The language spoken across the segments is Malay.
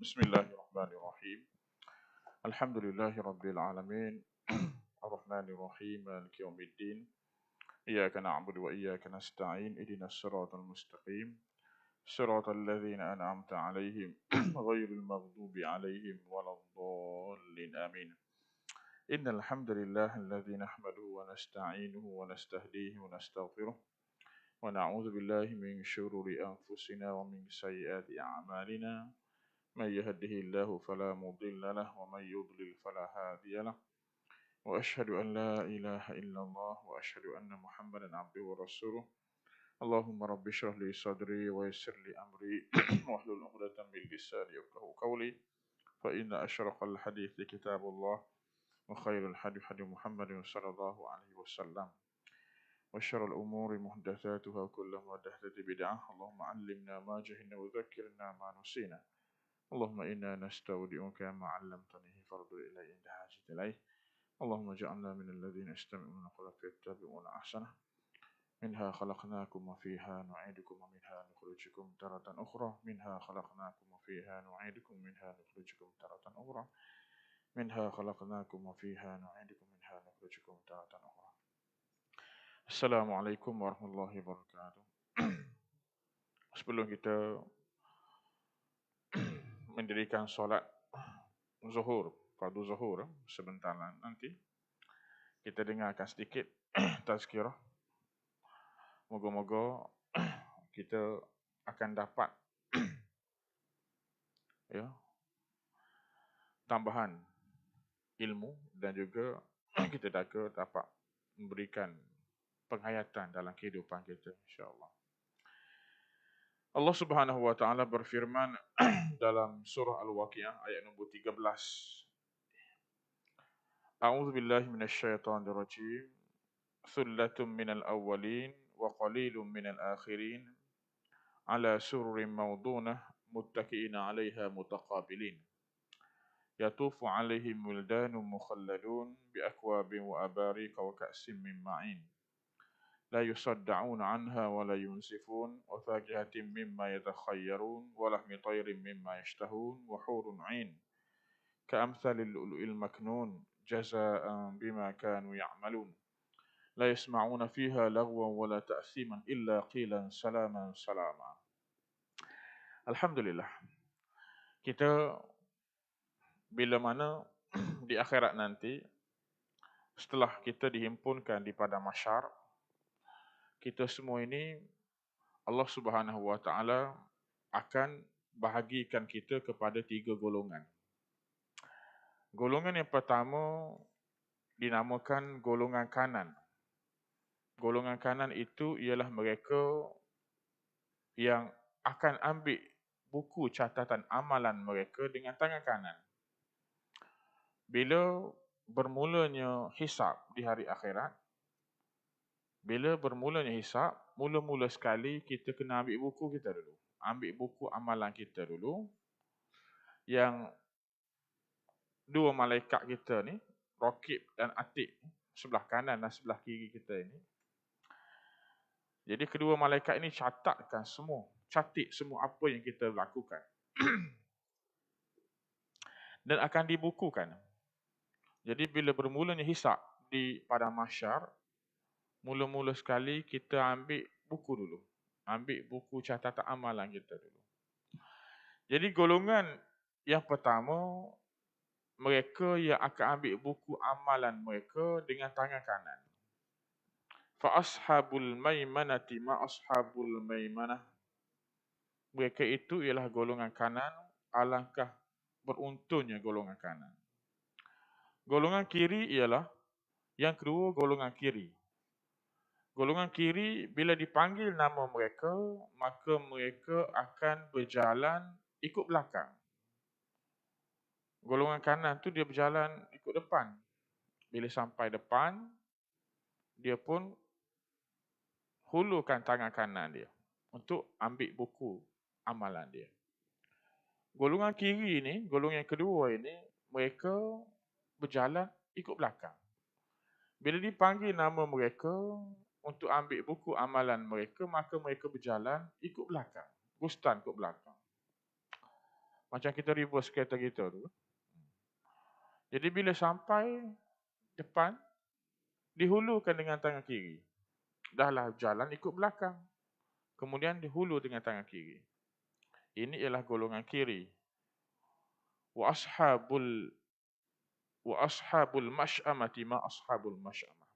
Bismillahirrahmanirrahim. Alhamdulillahirabbil alamin. Arrahmanirrahim. Maliki yaumiddin. Iyyaka na'budu wa iyyaka nasta'in. Ihdinas siratal mustaqim. Siratal ladzina an'amta 'alaihim ghairil maghdubi 'alaihim waladdallin. Amin. Innal hamdalillah alladzi nahmaduhu wa nasta'inuhu wa nastahdihi wa nastaghfiruh. Wa na'udzu billahi min syururi anfusina wa min sayyiati a'malina. من يهده الله فلا مضل له ومن يضلل فلا هادي له وأشهد أن لا إله إلا الله وأشهد أن محمدا عبده ورسوله اللهم رب اشرح لي صدري ويسر لي أمري واحلل عقدة من لساني يفقهوا قولي فإن أشرف الحديث كتاب الله وخير الحديث حديث محمد صلى الله عليه وسلم وشر الأمور محدثاتها وكل محدثة بدعة اللهم علمنا ما جهلنا وذكرنا ما نسينا اللهم إنا نستودعك ما علمتني فارد إلي عند حاجة إليه اللهم اجعلنا من الذين يستمعون القول فيتبعون أحسنه منها خلقناكم وفيها نعيدكم ومنها نخرجكم تارة أخرى منها خلقناكم وفيها نعيدكم منها نخرجكم تارة أخرى منها خلقناكم وفيها نعيدكم منها نخرجكم تارة أخرى. Assalamualaikum warahmatullahi wabarakatuh. Sebelum kita mendirikan solat zuhur, fardu zuhur sebentar nanti, kita dengarkan sedikit tazkirah. Moga-moga kita akan dapat ya, tambahan ilmu dan juga kita dapat memberikan penghayatan dalam kehidupan kita, insya-Allah. Allah Subhanahu wa taala berfirman dalam surah Al-Waqiah ayat nombor 13. A'udzu billahi minasyaitonir rajim. Thullatun minal awwalin wa qalilun minal akhirin ala sururin mawdunah muttaqiina 'alaiha mutaqabilin. Yatufu 'alaihim wildanun mukhalladun bi akwabin wa abariqa wa ka'sin min ma'in. لا يصدعون عنها ولا ينزفون وفاكهة مما يتخيرون ولحم طير مما يشتهون وحور عين كأمثال اللؤلؤ المكنون جزاء بما كانوا يعملون لا يسمعون فيها لغوا ولا تأثيما إلا قيلا سلاما سلاما. Alhamdulillah, kita bila mana di akhirat nanti, setelah kita dihimpunkan di padang mahsyar, kita semua ini Allah Subhanahu wa taala akan bahagikan kita kepada 3 golongan. Golongan yang pertama dinamakan golongan kanan. Golongan kanan itu ialah mereka yang akan ambil buku catatan amalan mereka dengan tangan kanan. Bila bermulanya hisab di hari akhirat, mula-mula sekali kita kena ambil buku kita dulu. Ambil buku amalan kita dulu. Yang 2 malaikat kita ni, Raqib dan Atid, sebelah kanan dan sebelah kiri kita ini. Jadi kedua malaikat ini catit semua apa yang kita lakukan. Dan akan dibukukan. Jadi bila bermulanya hisab di padang mahsyar, mula-mula sekali kita ambil buku dulu. Ambil buku catatan amalan kita dulu. Jadi golongan yang pertama, mereka yang akan ambil buku amalan mereka dengan tangan kanan. Fa ashabul maimanati ma ashabul maimanah. Mereka itu ialah golongan kanan, alangkah beruntunnya golongan kanan. Golongan kiri ialah yang kedua, golongan kiri. Golongan kiri bila dipanggil nama mereka, maka mereka akan berjalan ikut belakang. Golongan kanan tu dia berjalan ikut depan. Bila sampai depan, dia pun hulurkan tangan kanan dia untuk ambil buku amalan dia. Golongan kiri ni, golongan yang kedua ini, mereka berjalan ikut belakang. Bila dipanggil nama mereka, untuk ambil buku amalan mereka, maka mereka berjalan ikut belakang. Bustan ikut belakang. Macam kita reverse kereta kita tu. Jadi bila sampai depan, dihulukan dengan tangan kiri. Dahlah jalan ikut belakang. Kemudian dihulu dengan tangan kiri. Ini ialah golongan kiri. Wa ashabul masy'amati ma ashabul masy'amah.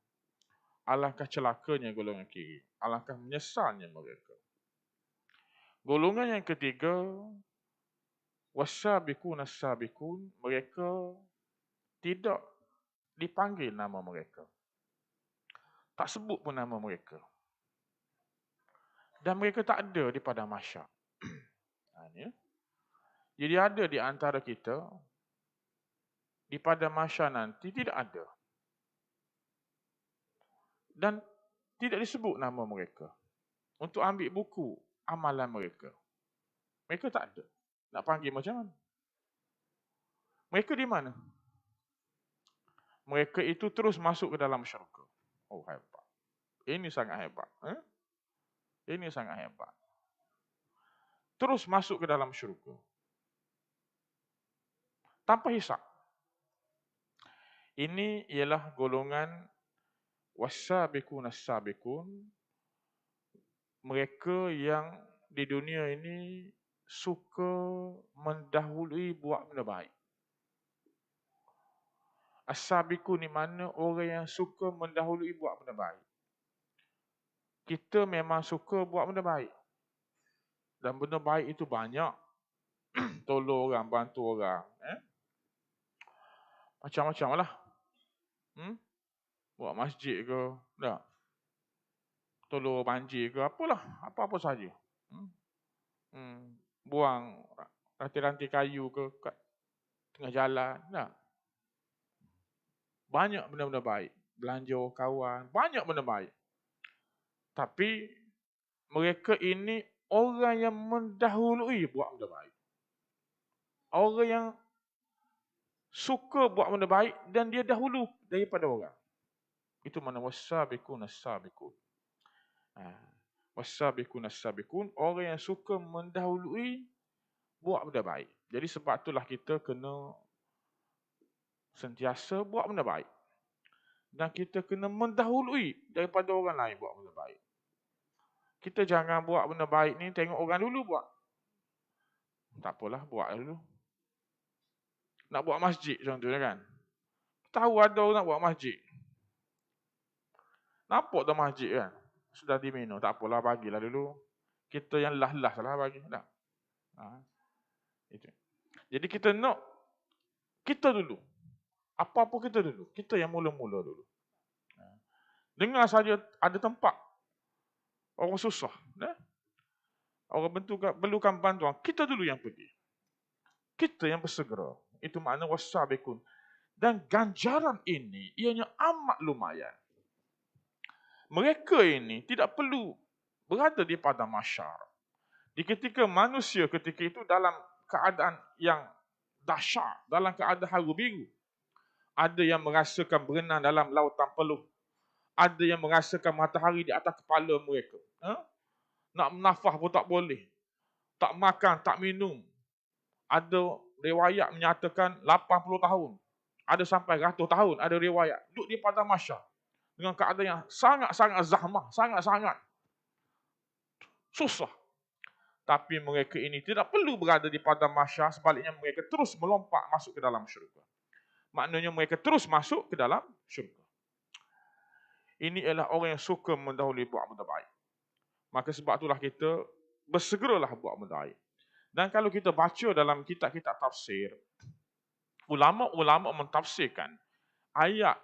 Alangkah celakanya golongan kiri. Alangkah menyesalnya mereka. Golongan yang ketiga, wasabiqun as-sabiqun, mereka tidak dipanggil nama mereka. Tak sebut pun nama mereka. Dan mereka tak ada di padang mahsyar. Jadi ada di antara kita, di padang mahsyar nanti tidak ada. Dan tidak disebut nama mereka. Untuk ambil buku amalan mereka. Mereka tak ada. Nak panggil macam mana? Mereka di mana? Mereka itu terus masuk ke dalam syurga. Oh, hebat. Ini sangat hebat. Ini sangat hebat. Terus masuk ke dalam syurga. Tanpa hisab. Ini ialah golongan wasabiqun as-sabiqun. Mereka yang di dunia ini suka mendahului buat benda baik. As-sabiqun ni mana? Orang yang suka mendahului buat benda baik. Kita memang suka buat benda baik. Dan benda baik itu banyak. Tolong orang, bantu orang. Macam-macam lah. Buat masjid ke. Tak. Tolong banjir ke. Apalah. Apa-apa saja. Buang ranting-ranting kayu ke kat tengah jalan. Tak. Banyak benda-benda baik. Belanja kawan. Banyak benda baik. Tapi mereka ini orang yang mendahului buat benda baik. Orang yang suka buat benda baik dan dia dahulu daripada orang. Itu mana wasabiqun as-sabiqun. Wasabiqun as-sabiqun, orang yang suka mendahului buat benda baik. Jadi sebab itulah kita kena sentiasa buat benda baik. Dan kita kena mendahului daripada orang lain buat benda baik. Kita jangan buat benda baik ni tengok orang dulu buat. Tak apalah, buat dulu. Nak buat masjid contohnya kan. Tahu ada orang nak buat masjid. Nampak dah masjid kan. Sudah diminum. Tak apalah, bagilah dulu. Kita yang lah-lah salah bagi. Tak. Itu. Jadi kita nak kita dulu. Apa-apa kita dulu. Kita yang mula-mula dulu. Dengar saja ada tempat. Orang susah. Orang perlukan bantuan. Kita dulu yang pergi. Kita yang bersegera. Itu makna wasabiqun. Dan ganjaran ini ianya amat lumayan. Mereka ini tidak perlu berada di padang mahsyar. Di ketika manusia ketika itu dalam keadaan yang dahsyat, dalam keadaan haru biru. Ada yang merasakan berenang dalam lautan peluh. Ada yang merasakan matahari di atas kepala mereka. Nak menafah pun tak boleh. Tak makan, tak minum. Ada riwayat menyatakan 80 tahun. Ada sampai 100 tahun. Ada riwayat. Duduk di padang mahsyar. Dengan keadaan yang sangat-sangat zahmah. Sangat-sangat susah. Tapi mereka ini tidak perlu berada di padang mahsyar. Sebaliknya mereka terus melompat masuk ke dalam syurga. Maknanya mereka terus masuk ke dalam syurga. Ini ialah orang yang suka mendahului buat benda baik. Maka sebab itulah kita bersegeralah buat benda baik. Dan kalau kita baca dalam kitab-kitab tafsir, ulama-ulama mentafsirkan ayat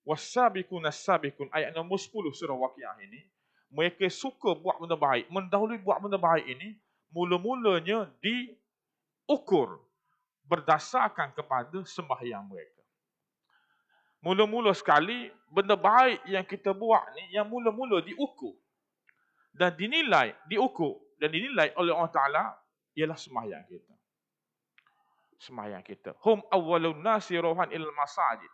wasabiqun as-sabiqun, ayat nombor 10 surah Waqiah ini, mereka suka buat benda baik, mendahului buat benda baik ini, mula-mulanya diukur berdasarkan kepada sembahyang mereka. Mula-mula sekali, benda baik yang kita buat ni, yang mula-mula diukur dan diukur dan dinilai oleh Allah Ta'ala ialah sembahyang kita. Sembahyang kita. Hum awwalun nasi rohan ilal masajid.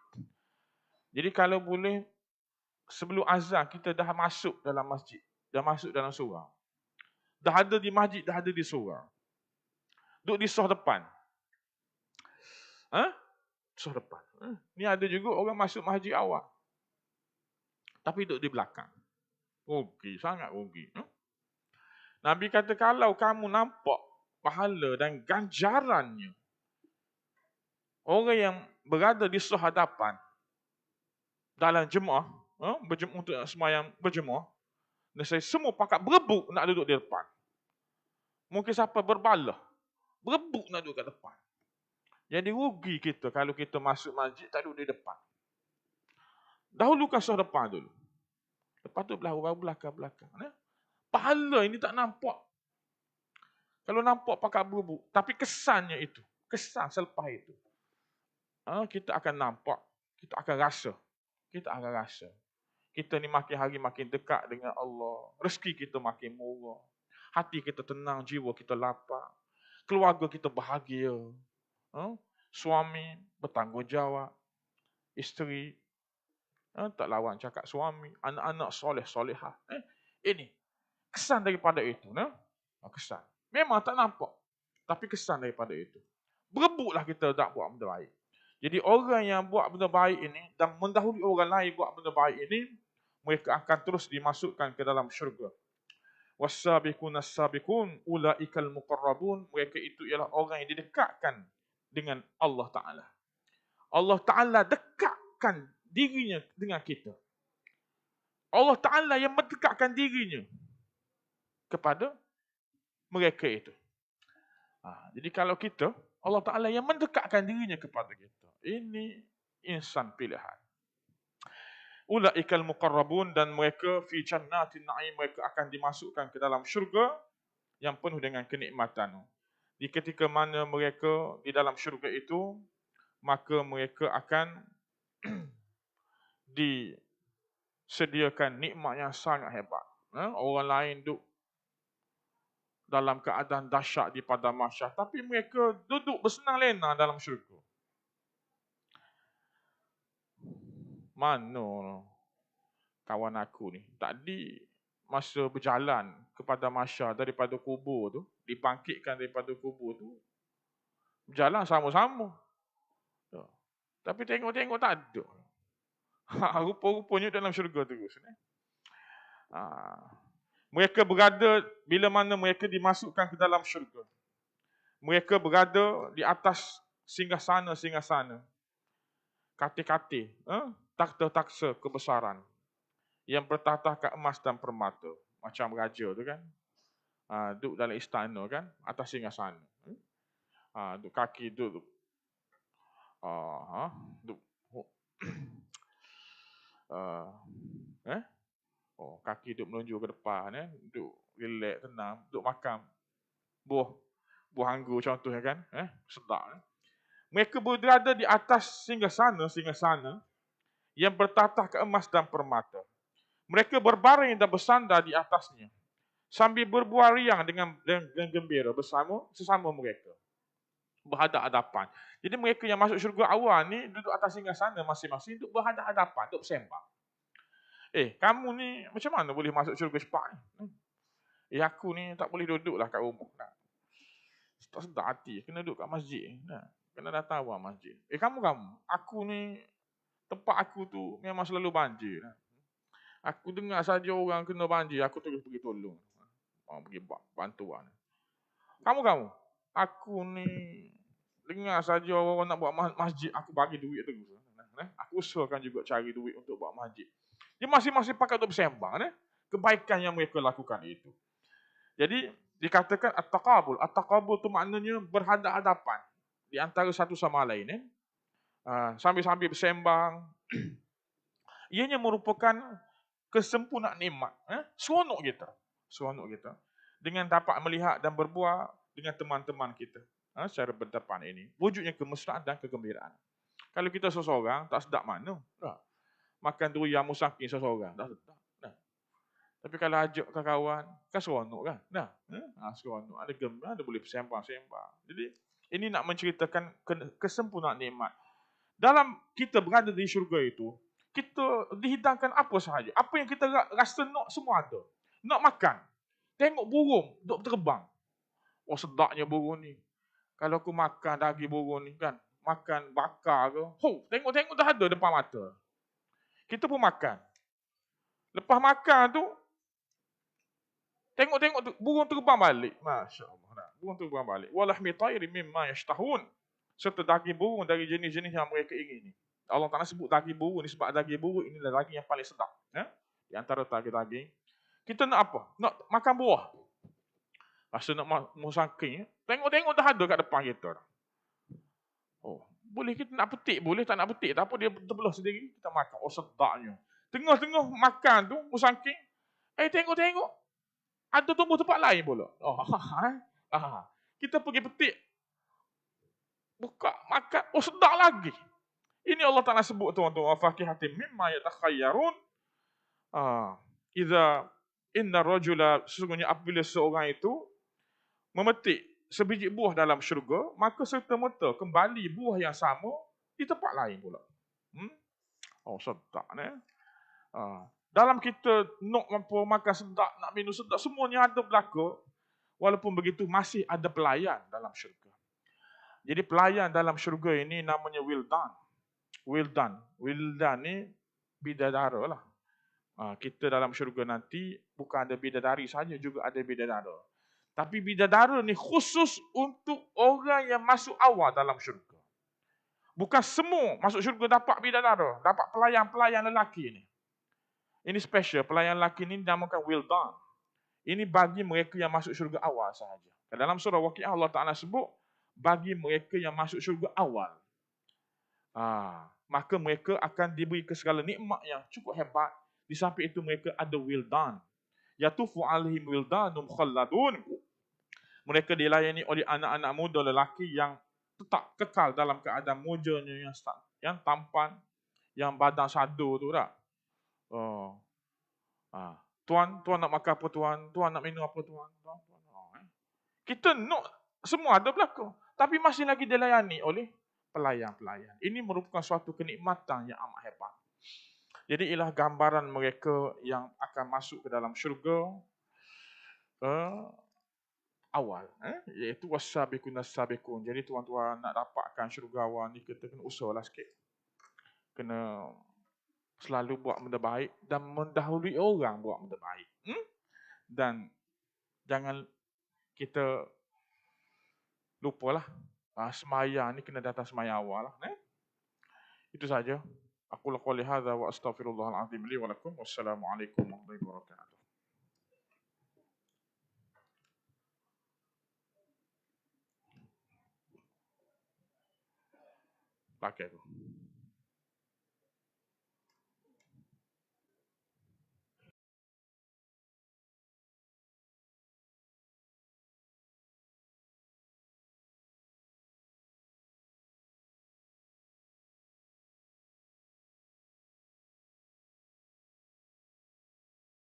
Jadi kalau boleh, sebelum azan kita dah masuk dalam masjid, dah masuk dalam surau. Dah ada di masjid, dah ada di surau. Duduk di soh depan. Soh depan. Ni ada juga orang masuk masjid awal. Tapi duduk di belakang. Rugi, sangat rugi. Nabi kata kalau kamu nampak pahala dan ganjarannya orang yang berada di soh hadapan dalam jemaah, berjemaah untuk semayang berjemaah, dan saya semua pakat berebut nak duduk di depan. Mungkin siapa berbalah, berebut nak duduk kat depan. Jadi rugi kita kalau kita masuk masjid tak duduk di depan. Dahulukan soh depan dulu. Lepas tu baru belakang. Pahala ini tak nampak. Kalau nampak pakat berebut, tapi kesannya itu, kesan selepas itu, kita akan nampak, kita akan rasa. Kita ni makin hari makin dekat dengan Allah. Rezeki kita makin murah. Hati kita tenang, jiwa kita lapang. Keluarga kita bahagia. Suami bertanggungjawab. Isteri tak lawan cakap suami. Anak-anak soleh-solehah. Ini kesan daripada itu. Kesan. Memang tak nampak. Tapi kesan daripada itu. Berebutlah kita tak buat benda baik. Jadi orang yang buat benda baik ini dan mendahului orang lain buat benda baik ini, mereka akan terus dimasukkan ke dalam syurga. Was-sabiqun as-sabiqun ulaikal muqarrabun. Mereka itu ialah orang yang didekatkan dengan Allah Ta'ala. Allah Ta'ala dekatkan dirinya dengan kita. Allah Ta'ala yang mendekatkan dirinya kepada mereka itu. Jadi kalau kita, Allah Ta'ala yang mendekatkan dirinya kepada kita. Ini insan pilihan. Ulaikal muqarrabun, dan mereka fi jannatin na'im, mereka akan dimasukkan ke dalam syurga yang penuh dengan kenikmatan. Di ketika mana mereka di dalam syurga itu, maka mereka akan disediakan nikmat yang sangat hebat. Orang lain duduk dalam keadaan dahsyat di padang mahsyar, tapi mereka duduk bersenang lena dalam syurga. Mana kawan aku ni tadi masa berjalan kepada mahsyar daripada kubur tu, dibangkitkan daripada kubur tu, berjalan sama-sama. Tapi tengok-tengok tak ada. Rupa-rupanya dalam syurga terus. Mereka berada, bila mana mereka dimasukkan ke dalam syurga, mereka berada di atas singgah-sana, katil-katil, takhta-takhta kebesaran yang bertatahkan emas dan permata, macam raja tu kan, duduk dalam istana kan, atas singgah-sana, duduk kaki duduk, kaki duduk menunjuk ke depan, duduk relax, tenang, duduk makan buah anggur contohnya kan, sedap. Mereka berada di atas singgah-sana yang bertatah ke emas dan permata. Mereka berbaring dan bersandar di atasnya sambil berbual riang dengan gembira sesama mereka. Berhadap-hadapan. Jadi mereka yang masuk syurga awal ni duduk atas singgah-sana masing-masing, duduk berhadap-hadapan, duduk bersembang. Kamu ni macam mana boleh masuk syurga cepat ni? Aku ni tak boleh duduklah kat rumah. Tak sedap hati, kena duduk kat masjid. Kena datang awal masjid. Kamu. Aku ni, tempat aku tu memang selalu banjir. Aku dengar saja orang kena banjir, aku terus pergi tolong. Pergi bantuan. Kamu. Aku ni, dengar saja orang nak buat masjid, aku bagi duit terus. Aku usahakan juga cari duit untuk buat masjid. Dia masing-masing pakai untuk bersembang. Kebaikan yang mereka lakukan itu. Jadi, dikatakan at-taqabul. At-taqabul tu maknanya berhadap-hadapan di antara satu sama lain. Sambil-sambil bersembang. Ianya merupakan kesempurnaan nikmat. Seronok kita. Dengan dapat melihat dan berbual dengan teman-teman kita. Secara berdepan ini. Wujudnya kemesraan dan kegembiraan. Kalau kita seseorang, tak sedap mana. Makan durian musakin seseorang. Tak sedap. Tapi kalau ajak kawan, kan seronok kan? Seronok. Ada gembira, ada boleh bersembang-sembang. Jadi, ini nak menceritakan kesempurnaan nikmat. Dalam kita berada di syurga itu, kita dihidangkan apa sahaja. Apa yang kita rasa nak semua ada. Nak makan. Tengok burung duk terbang. Oh sedapnya burung ni. Kalau aku makan daging burung ni kan, makan bakar ke, tengok-tengok dah ada depan mata. Kita pun makan. Lepas makan tu, tengok-tengok tu, burung terbang balik. Masya Allah. Burung terbang balik. Walahmi tayri mimma yashtahun. Serta daging burung dari jenis-jenis yang mereka ingini. Allah Ta'ala sebut daging burung ni sebab daging burung ini adalah daging yang paling sedap. Ya? Di antara daging-daging. Kita nak apa? Nak makan buah. Rasa nak musangking. Tengok-tengok dah ada kat depan kita. Oh, boleh kita nak petik, boleh tak nak petik. Tak apa, dia terbelah sendiri, kita makan. Oh sedapnya. Tengah-tengah makan tu, musangking. Tengok-tengok. Ada tumbuh tempat lain pula. Kita pergi petik. Buka, makan. Oh sedap lagi. Ini Allah Ta'ala sebut tuan-tuan. Fakihatim mimma yatakhayyarun. Iza inna rajula, sesungguhnya apabila seorang itu memetik sebiji buah dalam syurga, maka serta-merta kembali buah yang sama di tempat lain pula. Oh sedap ni. Dalam kita nak makan sedap, nak minum sedap, semuanya ada berlaku. Walaupun begitu masih ada pelayan dalam syurga. Jadi pelayan dalam syurga ini namanya wildan. Wildan ni bidadara lah. Kita dalam syurga nanti bukan ada bidadari saja, juga ada bidadara. Tapi bidadara ni khusus untuk orang yang masuk awal dalam syurga. Bukan semua masuk syurga dapat bidadara, dapat pelayan-pelayan lelaki ni. Ini special, pelayan lelaki ni dinamakan wildan. Ini bagi mereka yang masuk syurga awal sahaja. Dalam surah Waqiah Allah Ta'ala sebut, bagi mereka yang masuk syurga awal. Maka mereka akan diberi ke segala nikmat yang cukup hebat. Di samping itu mereka ada wildan. Yatufu alaihim wildanum khalladun. Mereka dilayani oleh anak-anak muda lelaki yang tetap kekal dalam keadaan mujanya yang tampan, yang badan sadu tu tak. Tuan nak makan apa tuan? Tuan nak minum apa tuan? Kita nak semua ada berlaku. Tapi masih lagi dilayani oleh pelayan-pelayan. Ini merupakan suatu kenikmatan yang amat hebat. Jadi ialah gambaran mereka yang akan masuk ke dalam syurga awal. Iaitu was-sabiqun as-sabiqun. Jadi tuan-tuan nak dapatkan syurga awal ni, kita kena usahalah sikit. Kena selalu buat benda baik dan mendahului orang buat benda baik. Dan jangan kita lupalah sembahyang ni kena datang sembahyang awal lah. Itu saja. Aku qouli hadza wa astaghfirullahal azim li wa lakum. Wassalamualaikum warahmatullahi wabarakatuh. Pakai tu.